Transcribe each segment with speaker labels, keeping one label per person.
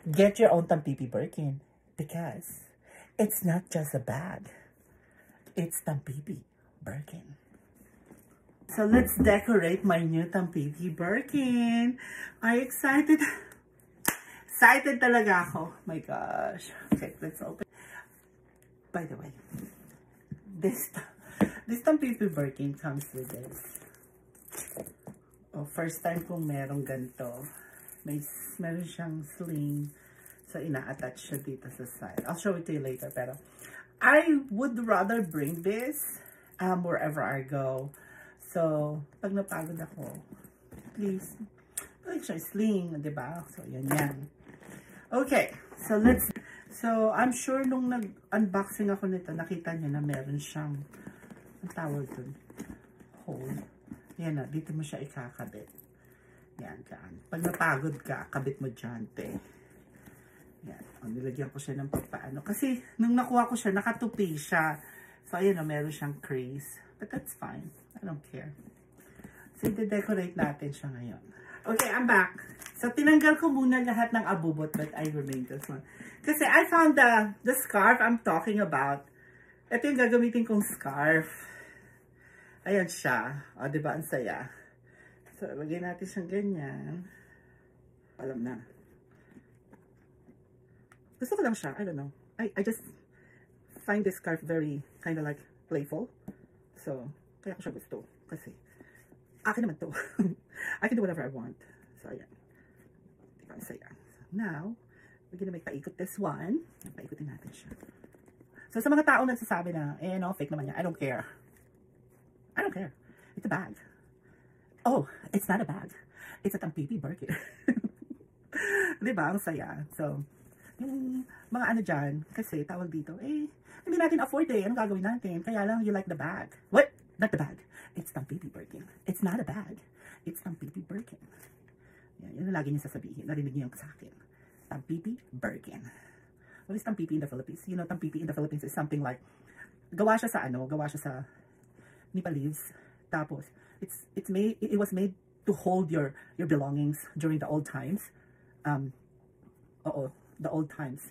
Speaker 1: Get your own Tampipi Birkin because it's not just a bag. It's Tampipi Birkin. So let's decorate my new Tampipi Birkin. I'm excited. Excited talaga ako. My gosh. Okay, let's open. By the way, this Tampipi Birkin comes with this. Oh, first time kong merong ganito. Meron siyang sling. So, ina-attach siya dito sa side. I'll show it to you later. Pero, I would rather bring this wherever I go. So, pag napagod ako, please, like siya sling, diba? So, yan. Okay. So, I'm sure nung nag-unboxing ako nito, nakita niya na meron siyang, ang tawag dun, hole. Yan na, dito mo siya ikakabit. Yan, dyan. Pag napagod ka, kabit mo dyan, te. Yan. O, nilagyan ko siya ng papaano. Kasi, nung nakuha ko siya, nakatupi siya. So, ayan o, meron siyang crease. But that's fine. I don't care. So, i-decorate natin siya ngayon. Okay, I'm back. So, tinanggal ko muna lahat ng abubot, but I remain this one. Kasi, I found the scarf I'm talking about. Ito yung gagamitin kong scarf. Ayan siya. O, diba? Ang saya. So, lagyan natin siyang ganyan. Alam na. Gusto ko lang siya. I don't know. I just find this scarf very kind of like playful. So, kaya ko siya gusto. Kasi, akin naman to. I can do whatever I want. So, ayan. Diba? Ang saya. So, now, we're gonna make paikot this one. Paikotin natin siya. So, sa mga taong nagsasabi na, no, fake naman yan. I don't care. I don't care. It's a bag. Oh, it's not a bag. It's a Tampipi Birkin. Diba? Ang saya. So, yung mga ano dyan, kasi tawag dito, hindi natin afford eh. Anong gagawin natin? Kaya lang, you like the bag. What? Not the bag. It's Tampipi Birkin. It's not a bag. It's Tampipi Birkin. Yan ang lagi niya sasabihin. Narinig niyo sa akin. Tampipi Birkin. What is Tampipi in the Philippines? You know, Tampipi in the Philippines is something like, gawa siya sa nipa leaves. Tapos, it was made to hold your belongings during the old times. The old times.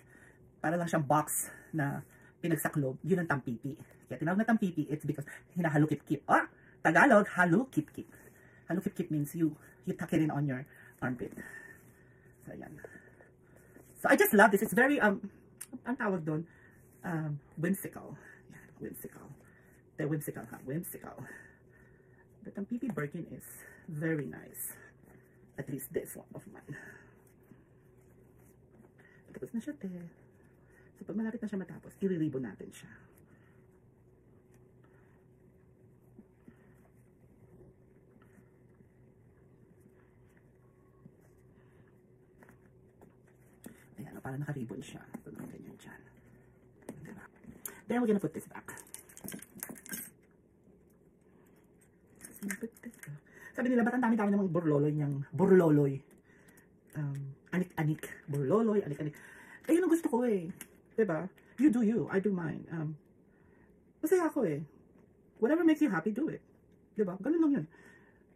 Speaker 1: Para lang siyang box na pinagsaklob. Yun ang Tampipi. Kaya tinawag na Tampipi, it's because hinahalukip-kip. Tagalog, halukip-kip. Halukip-kip means you tuck it in on your armpit. So, ayan. So, I just love this. It's very, ang tawag doon, whimsical. Yeah, whimsical. They're whimsical, huh? Whimsical. The Tampipi Birkin is very nice. At least this one of mine. Tapos na siya, te. So, pag malapit na siya matapos, i-ribbon natin siya. Ayan, para naka-ribbon siya. So, ganyan dyan. Diba? Then, we're gonna put this back. Sabi nila, ba't ang dami-dami namang burloloy. Anik-anik. Burloloy, anik-anik. Yun ang gusto ko eh. Diba? You do you. I do mine. Masaya ako eh. Whatever makes you happy, do it. Diba? Ganun lang yun.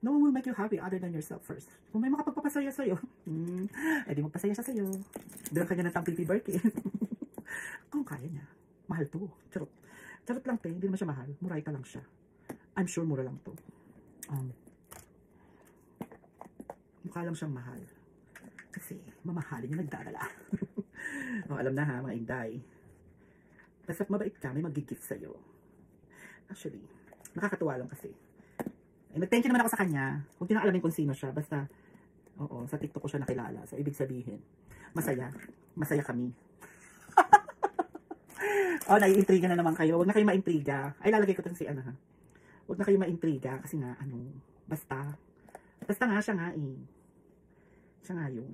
Speaker 1: No one will make you happy other than yourself first. Kung may makapagpapasaya sa'yo, edi magpasaya siya sa'yo. Bilang kanya ng Tampipi Birkin. Kung kaya niya. Mahal to. Charot. Charot lang, te. Hindi naman siya mahal. Murayta lang siya. I'm sure mura lang to. Mukha lang siyang mahal. Kasi, mamahalin yung nagdadala. Alam na ha, mga inday. Basta mabait ka, may mag-gift sa'yo. Actually, nakakatuwa lang kasi. Nag-thank you naman ako sa kanya. Huwag nyo na alamin kung sino siya. Basta, sa TikTok ko siya nakilala. So, ibig sabihin, masaya. Masaya kami. Naiintriga na naman kayo. Huwag na kayo ma-intriga. Ay, lalagay ko ito si ha. Huwag na kayo ma-intriga kasi nga, basta nga siya nga eh. Siya nga yun.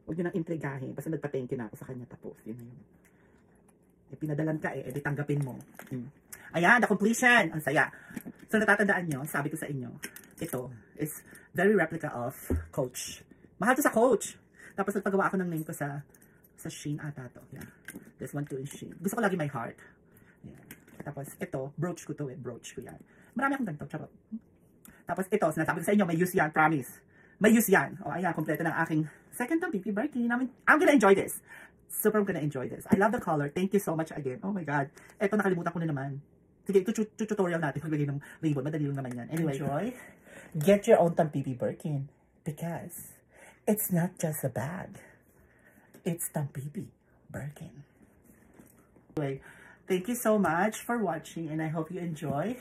Speaker 1: Huwag nyo nang intrigahin. Basta nagpa-thank you na ako sa kanya tapos. Yun na yun. Pinadalan ka edi tanggapin mo. Ayan, the completion. Ang saya. So, natatandaan nyo, sabi ko sa inyo, ito is very replica of Coach. Mahal to sa Coach. Tapos, nagpagawa ako ng name ko sa Shein ata to. Yeah. This one too is Shein. Gusto ko lagi my heart. Yeah. Tapos, ito, brooch ko to eh. Brooch ko yan. Marami akong ganito. Charot. Tapos, ito, sinasabi ko sa inyo, may use yan. Promise. may use yan. O, ayan, kompleto ng aking second Tampipi Birkin. I'm gonna enjoy this. Super gonna enjoy this. I love the color. Thank you so much again. Oh my God. Eto, nakalimutan ko na naman. Sige, ito tutorial natin. Paglagay ng ribbon. Madali lang naman yan. Anyway, enjoy. Get your own Tampipi Birkin. Because it's not just a bag. It's Tampipi Birkin. Anyway, thank you so much for watching and I hope you enjoy.